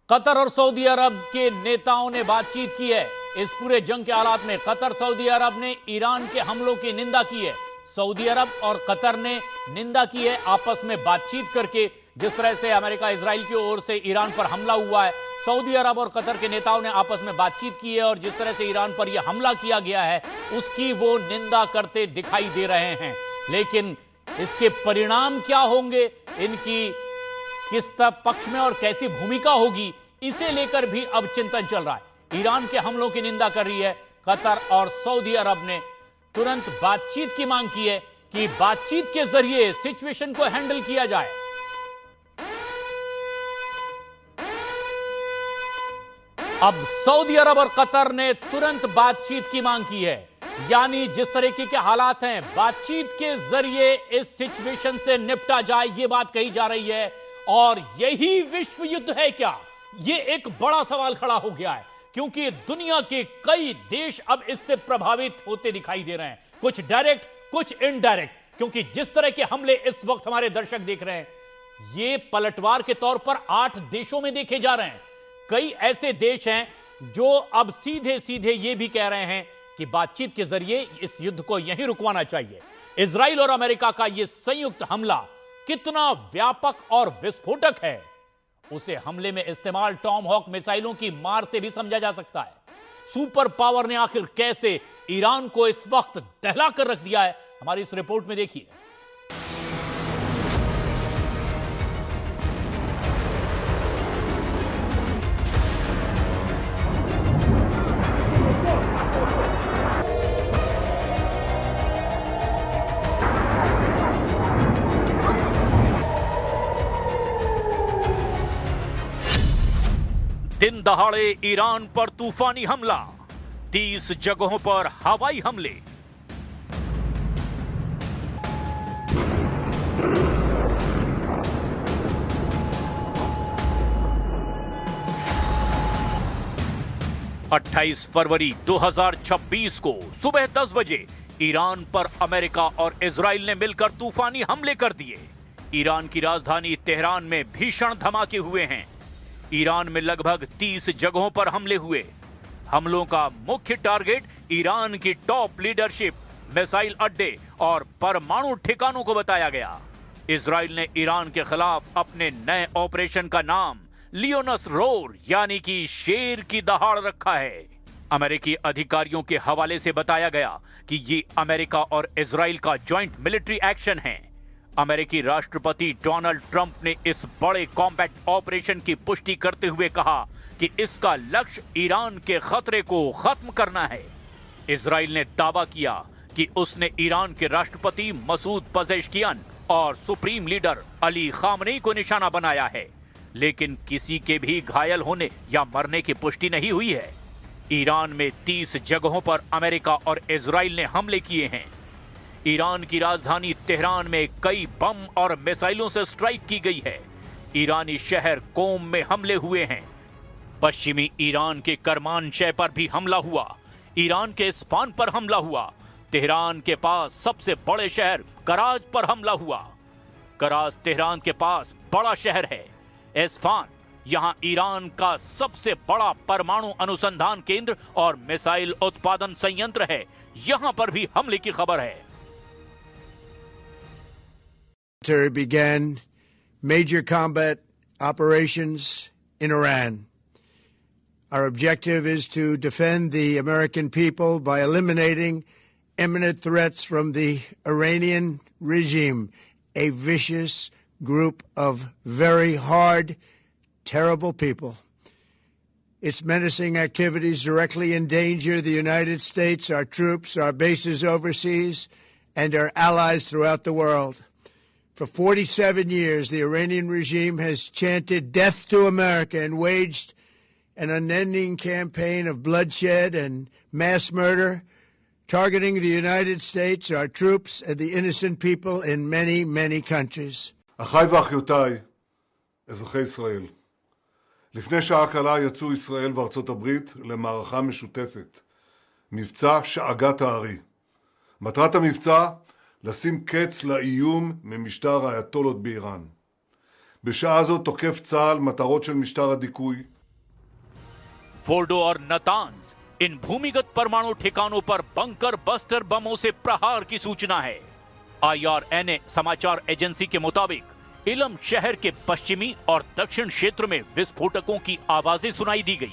Qatar और Saudi अरब के नेताओं ने बातचीत की है। इस पूरे जंग के हालात में कतर सऊदी अरब ने ईरान के हमलों की निंदा की है। सऊदी अरब और कतर ने निंदा की है आपस में बातचीत करके। जिस तरह से अमेरिका इजराइल की ओर से ईरान पर हमला हुआ है, सऊदी अरब और कतर के नेताओं ने आपस में बातचीत की है और जिस तरह से ईरान पर यह हमला किया गया है उसकी वो निंदा करते दिखाई दे रहे हैं। लेकिन इसके परिणाम क्या होंगे, इनकी किस पक्ष में और कैसी भूमिका होगी, इसे लेकर भी अब चिंतन चल रहा है। ईरान के हमलों की निंदा कर रही है कतर और सऊदी अरब ने तुरंत बातचीत की मांग की है कि बातचीत के जरिए सिचुएशन को हैंडल किया जाए। अब सऊदी अरब और कतर ने तुरंत बातचीत की मांग की है, यानी जिस तरीके के हालात हैं बातचीत के जरिए इस सिचुएशन से निपटा जाए, यह बात कही जा रही है। और यही विश्व युद्ध है क्या, यह एक बड़ा सवाल खड़ा हो गया है, क्योंकि दुनिया के कई देश अब इससे प्रभावित होते दिखाई दे रहे हैं, कुछ डायरेक्ट कुछ इनडायरेक्ट। क्योंकि जिस तरह के हमले इस वक्त हमारे दर्शक देख रहे हैं, ये पलटवार के तौर पर 8 देशों में देखे जा रहे हैं। कई ऐसे देश हैं जो अब सीधे सीधे ये भी कह रहे हैं कि बातचीत के जरिए इस युद्ध को यहीं रुकवाना चाहिए। इजराइल और अमेरिका का यह संयुक्त हमला कितना व्यापक और विस्फोटक है, उसे हमले में इस्तेमाल टॉम हॉक मिसाइलों की मार से भी समझा जा सकता है। सुपर पावर ने आखिर कैसे ईरान को इस वक्त दहला कर रख दिया है, हमारी इस रिपोर्ट में देखिए। दिन दहाड़े ईरान पर तूफानी हमला, 30 जगहों पर हवाई हमले। अट्ठाईस फरवरी 2026 को सुबह 10 बजे ईरान पर अमेरिका और इजराइल ने मिलकर तूफानी हमले कर दिए। ईरान की राजधानी तेहरान में भीषण धमाके हुए हैं। ईरान में लगभग 30 जगहों पर हमले हुए। हमलों का मुख्य टारगेट ईरान की टॉप लीडरशिप, मिसाइल अड्डे और परमाणु ठिकानों को बताया गया। इजराइल ने ईरान के खिलाफ अपने नए ऑपरेशन का नाम लियोनस रोर यानी कि शेर की दहाड़ रखा है। अमेरिकी अधिकारियों के हवाले से बताया गया कि ये अमेरिका और इजराइल का ज्वाइंट मिलिट्री एक्शन है। अमेरिकी राष्ट्रपति डोनाल्ड ट्रंप ने इस बड़े कॉम्बैट ऑपरेशन की पुष्टि करते हुए कहा कि इसका लक्ष्य ईरान के खतरे को खत्म करना है। इजराइल ने दावा किया कि उसने ईरान के राष्ट्रपति मसूद पजेश्कियान और सुप्रीम लीडर अली खामनेई को निशाना बनाया है, लेकिन किसी के भी घायल होने या मरने की पुष्टि नहीं हुई है। ईरान में 30 जगहों पर अमेरिका और इजराइल ने हमले किए हैं। ईरान की राजधानी तेहरान में कई बम और मिसाइलों से स्ट्राइक की गई है। ईरानी शहर कोम में हमले हुए हैं। पश्चिमी ईरान के करमान शहर पर भी हमला हुआ। ईरान के इस्फान पर हमला हुआ। तेहरान के पास सबसे बड़े शहर कराज पर हमला हुआ। कराज तेहरान के पास बड़ा शहर है। इस्फान यहां ईरान का सबसे बड़ा परमाणु अनुसंधान केंद्र और मिसाइल उत्पादन संयंत्र है। यहां पर भी हमले की खबर है। Began major combat operations in Iran. Our objective is to defend the American people by eliminating imminent threats from the Iranian regime, a vicious group of very hard, terrible people. Its menacing activities directly endanger the United States, our troops, our bases overseas, and our allies throughout the world. For 47 years, the Iranian regime has chanted death to America and waged an unending campaign of bloodshed and mass murder, targeting the United States, our troops, and the innocent people in many, many countries. אחיי ואחיותיי, אזרחי ישראל, לפני שעה קלה יצאו ישראל וארצות הברית למערכה משותפת, מבצע שאגת הארי. מטרת המבצע לשים קץ לאיום ממשטר האייתולות באיראן. בשעה זו תוקף צה"ל מטרות של משטר הדיכוי, Fordow और Natanz इन भूमिगत परमाणु ठिकानों पर bunker buster बमों से प्रहार की सूचना है। IRNA समाचार एजेंसी के मुताबिक इलम शहर के पश्चिमी और दक्षिण क्षेत्र में विस्फोटकों की आवाजें सुनाई दी गई।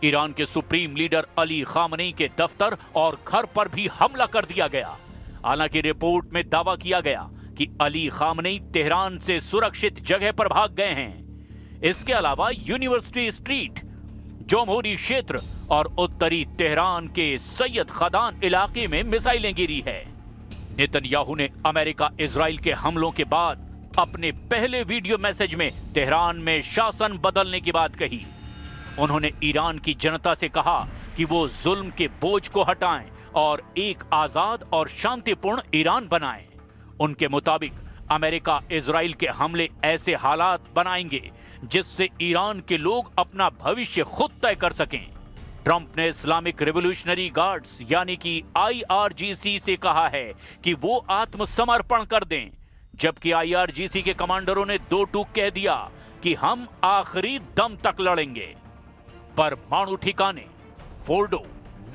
ईरान के सुप्रीम लीडर अली खामनेई के दफ्तर और घर पर भी हमला कर दिया गया। हालांकि रिपोर्ट में दावा किया गया कि अली खामनेई तेहरान से सुरक्षित जगह पर भाग गए हैं। इसके अलावा यूनिवर्सिटी स्ट्रीट, जोमहूरी क्षेत्र और उत्तरी तेहरान के सैयद खदान इलाके में मिसाइलें गिरी है। नेतन्याहू ने अमेरिका इजराइल के हमलों के बाद अपने पहले वीडियो मैसेज में तेहरान में शासन बदलने की बात कही। उन्होंने ईरान की जनता से कहा कि वो जुल्म के बोझ को हटाएं और एक आजाद और शांतिपूर्ण ईरान बनाएं। उनके मुताबिक अमेरिका इजराइल के हमले ऐसे हालात बनाएंगे जिससे ईरान के लोग अपना भविष्य खुद तय कर सकें। ट्रंप ने इस्लामिक रिवॉल्यूशनरी गार्ड्स यानी कि IRGC से कहा है कि वो आत्मसमर्पण कर दें, जबकि IRGC के कमांडरों ने दो टूक कह दिया कि हम आखिरी दम तक लड़ेंगे। परमाणु ठिकाने फोर्डो,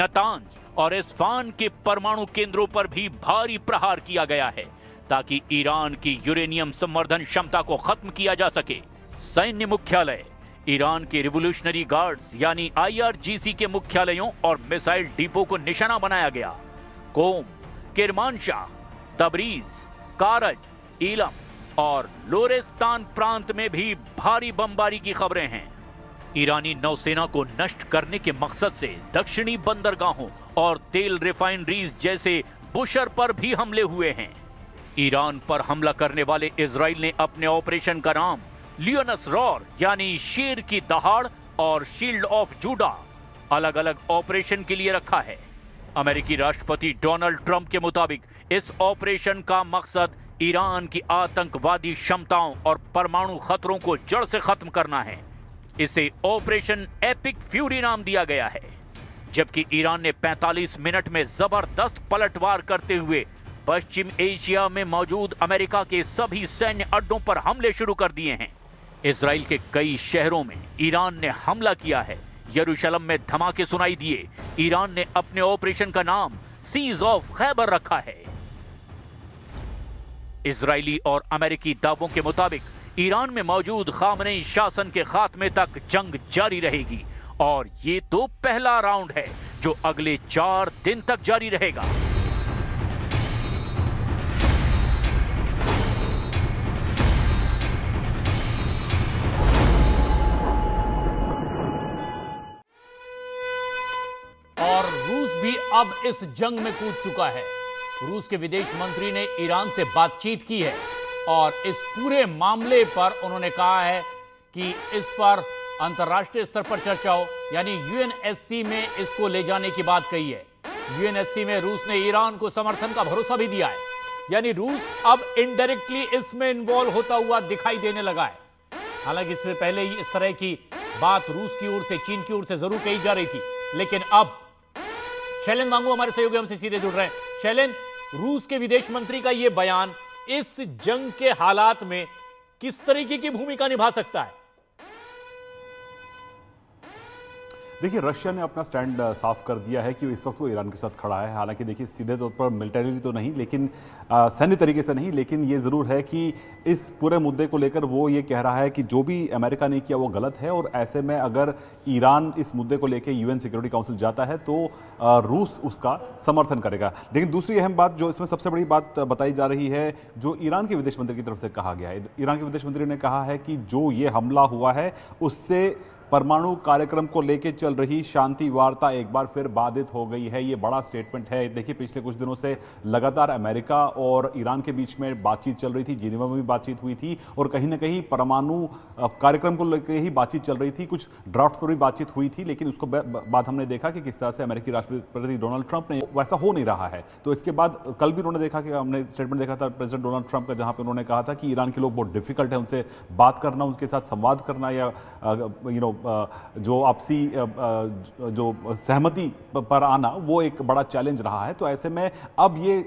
नतान्ज और इस्फान के परमाणु केंद्रों पर भी भारी प्रहार किया गया है ताकि ईरान की यूरेनियम संवर्धन क्षमता को खत्म किया जा सके। सैन्य मुख्यालय, ईरान के रिवॉल्यूशनरी गार्ड्स यानी IRGC के मुख्यालयों और मिसाइल डिपो को निशाना बनाया गया। कोम, किरमानशाह, तबरीज, कारज, इलम और लोरेस्तान प्रांत में भी भारी बमबारी की खबरें हैं। ईरानी नौसेना को नष्ट करने के मकसद से दक्षिणी बंदरगाहों और तेल रिफाइनरीज जैसे बुशर पर भी हमले हुए हैं। ईरान पर हमला करने वाले इजराइल ने अपने ऑपरेशन का नाम लियोनस रॉर यानी शेर की दहाड़ और शील्ड ऑफ जूडा अलग अलग ऑपरेशन के लिए रखा है। अमेरिकी राष्ट्रपति डोनाल्ड ट्रंप के मुताबिक इस ऑपरेशन का मकसद ईरान की आतंकवादी क्षमताओं और परमाणु खतरों को जड़ से खत्म करना है। इसे ऑपरेशन एपिक फ्यूरी नाम दिया गया है। जबकि ईरान ने 45 मिनट में जबरदस्त पलटवार करते हुए पश्चिम एशिया में मौजूद अमेरिका के सभी सैन्य अड्डों पर हमले शुरू कर दिए हैं। इजराइल के कई शहरों में ईरान ने हमला किया है। यरूशलेम में धमाके सुनाई दिए। ईरान ने अपने ऑपरेशन का नाम सीज ऑफ खैबर रखा है। इजरायली और अमेरिकी दावों के मुताबिक ईरान में मौजूद खामनेई शासन के खात्मे तक जंग जारी रहेगी और ये तो पहला राउंड है जो अगले 4 दिन तक जारी रहेगा। और रूस भी अब इस जंग में कूद चुका है। रूस के विदेश मंत्री ने ईरान से बातचीत की है और इस पूरे मामले पर उन्होंने कहा है कि इस पर अंतर्राष्ट्रीय स्तर पर चर्चा हो, यानी UNSC में इसको ले जाने की बात कही है। UNSC में रूस ने ईरान को समर्थन का भरोसा भी दिया है, यानी रूस अब इनडायरेक्टली इसमें इन्वॉल्व होता हुआ दिखाई देने लगा है। हालांकि इससे पहले ही इस तरह की बात रूस की ओर से, चीन की ओर से जरूर कही जा रही थी, लेकिन अब शैलेन मांगू हमारे सहयोगी हमसे सीधे जुड़ रहे हैं। शैलेन, रूस के विदेश मंत्री का यह बयान इस जंग के हालात में किस तरीके की भूमिका निभा सकता है? देखिए, रशिया ने अपना स्टैंड साफ कर दिया है कि इस वक्त वो ईरान के साथ खड़ा है। हालांकि देखिए, सीधे तौर पर मिलिटरी तो नहीं, लेकिन सैन्य तरीके से नहीं, लेकिन ये ज़रूर है कि इस पूरे मुद्दे को लेकर वो ये कह रहा है कि जो भी अमेरिका ने किया वो गलत है और ऐसे में अगर ईरान इस मुद्दे को लेकर UN सिक्योरिटी काउंसिल जाता है तो रूस उसका समर्थन करेगा। लेकिन दूसरी अहम बात जो इसमें सबसे बड़ी बात बताई जा रही है, जो ईरान के विदेश मंत्री की तरफ से कहा गया है, ईरान के विदेश मंत्री ने कहा है कि जो ये हमला हुआ है उससे परमाणु कार्यक्रम को लेकर चल रही शांति वार्ता एक बार फिर बाधित हो गई है। ये बड़ा स्टेटमेंट है। देखिए, पिछले कुछ दिनों से लगातार अमेरिका और ईरान के बीच में बातचीत चल रही थी, जिनेवा में भी बातचीत हुई थी और कहीं ना कहीं परमाणु कार्यक्रम को लेकर ही बातचीत चल रही थी। कुछ ड्राफ्ट पर भी बातचीत हुई थी, लेकिन उसको बाद हमने देखा कि किस तरह से अमेरिकी राष्ट्रपति डोनाल्ड ट्रंप ने वैसा हो नहीं रहा है। तो इसके बाद कल भी उन्होंने देखा कि हमने स्टेटमेंट देखा था प्रेसिडेंट डोनाल्ड ट्रंप का, जहां पर उन्होंने कहा था कि ईरान के लोग बहुत डिफिकल्ट है, उनसे बात करना, उनके साथ संवाद करना या जो आपसी जो सहमति पर आना वो एक बड़ा चैलेंज रहा है। तो ऐसे में अब ये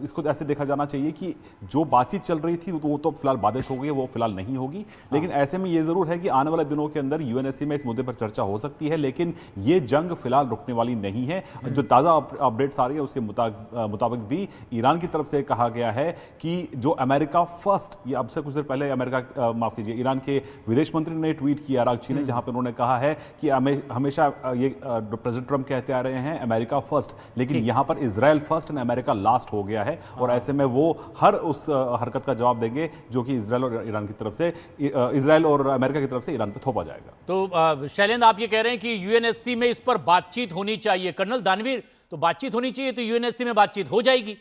इसको ऐसे देखा जाना चाहिए कि जो बातचीत चल रही थी वो तो फिलहाल बाधित हो गई है, वो फिलहाल नहीं होगी। लेकिन ऐसे में ये जरूर है कि आने वाले दिनों के अंदर यूएनएससी में इस मुद्दे पर चर्चा हो सकती है, लेकिन ये जंग फिलहाल रुकने वाली नहीं है। जो ताज़ा अपडेट्स आ रही है उसके मुताबिक भी ईरान की तरफ से कहा गया है कि जो अमेरिका फर्स्ट, ये अब से कुछ देर पहले अमेरिका माफ कीजिए ईरान के विदेश मंत्री ने ट्वीट किया अरागची ने, जहां पर उन्होंने कहा है कि हमेशा ये प्रेसिडेंट ट्रंप कहते आ रहे हैं अमेरिका फर्स्ट, लेकिन यहां पर Israel first and America last हो गया है। और ऐसे में वो हर उस हरकत का जवाब देंगे जो कि इजराइल और ईरान की तरफ से, इजराइल और अमेरिका की तरफ से ईरान पर थोपा जाएगा। तो शैलेंद्र, आप ये कह रहे हैं कि यूएनएससी में इस पर बातचीत होनी चाहिए। कर्नल दानवीर, तो बातचीत होनी चाहिए तो यूएनएससी में बातचीत हो जाएगी।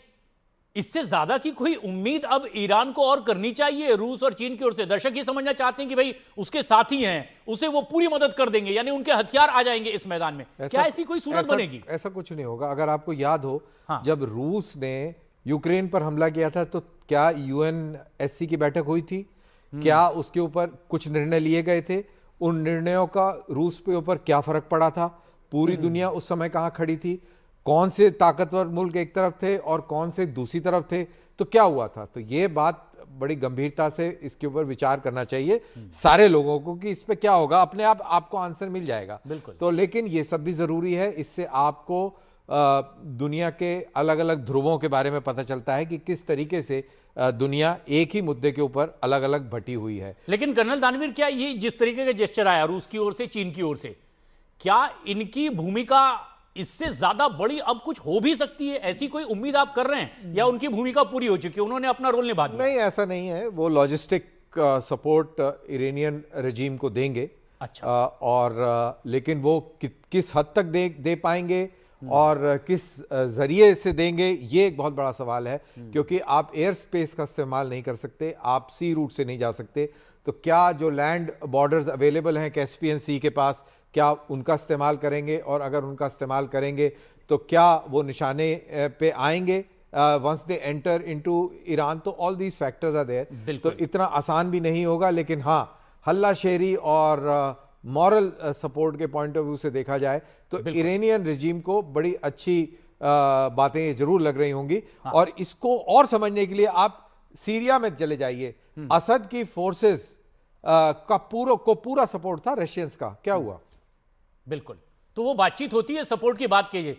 इससे ज्यादा की कोई उम्मीद अब ईरान को और करनी चाहिए रूस और चीन की ओर से? दर्शक ये समझना चाहते हैं कि भाई उसके साथी हैं, उसे वो पूरी मदद कर देंगे, यानी उनके हथियार आ जाएंगे इस मैदान में। क्या ऐसी कोई सूरत बनेगी? ऐसा कुछ नहीं होगा। अगर आपको याद हो, हाँ। जब रूस ने यूक्रेन पर हमला किया था तो क्या यूएनएससी की बैठक हुई थी? क्या उसके ऊपर कुछ निर्णय लिए गए थे? उन निर्णयों का रूस पे ऊपर क्या फर्क पड़ा था? पूरी दुनिया उस समय कहां खड़ी थी? कौन से ताकतवर मुल्क एक तरफ थे और कौन से दूसरी तरफ थे? तो क्या हुआ था? तो ये बात बड़ी गंभीरता से इसके ऊपर विचार करना चाहिए सारे लोगों को कि इस पे क्या होगा। अपने आप आपको आंसर मिल जाएगा। बिल्कुल। तो लेकिन ये सब भी जरूरी है। इससे आपको दुनिया के अलग अलग ध्रुवों के बारे में पता चलता है कि किस तरीके से दुनिया एक ही मुद्दे के ऊपर अलग अलग बटी हुई है। लेकिन कर्नल दानवीर, क्या ये जिस तरीके का जेस्चर आया रूस की ओर से, चीन की ओर से, क्या इनकी भूमिका इससे ज्यादा बड़ी अब कुछ हो भी सकती है? ऐसी कोई उम्मीद आप कर रहे हैं या उनकी भूमिका पूरी हो चुकी है, उन्होंने अपना रोल निभा दिया? नहीं, ऐसा नहीं है। वो लॉजिस्टिक सपोर्ट इरानियन रजीम को देंगे। और लेकिन वो किस हद तक दे पाएंगे और किस जरिए से देंगे, ये एक बहुत बड़ा सवाल है। क्योंकि आप एयर स्पेस का इस्तेमाल नहीं कर सकते, आप सी रूट से नहीं जा सकते। तो क्या जो लैंड बॉर्डर्स अवेलेबल हैं कैस्पियन सी के पास, क्या उनका इस्तेमाल करेंगे? और अगर उनका इस्तेमाल करेंगे तो क्या वो निशाने पे आएंगे once they enter into Iran? तो all these factors are there. तो इतना आसान भी नहीं होगा। लेकिन हाँ, हल्लाशेरी और मॉरल सपोर्ट के पॉइंट ऑफ व्यू से देखा जाए तो इरानियन रजीम को बड़ी अच्छी बातें जरूर लग रही होंगी। और इसको और समझने के लिए आप सीरिया में चले जाइए। असद की फोर्सेस का पूरा सपोर्ट था रशियंस का। क्या हुआ? बिल्कुल। तो वो बातचीत होती है, सपोर्ट की बात कीजिए।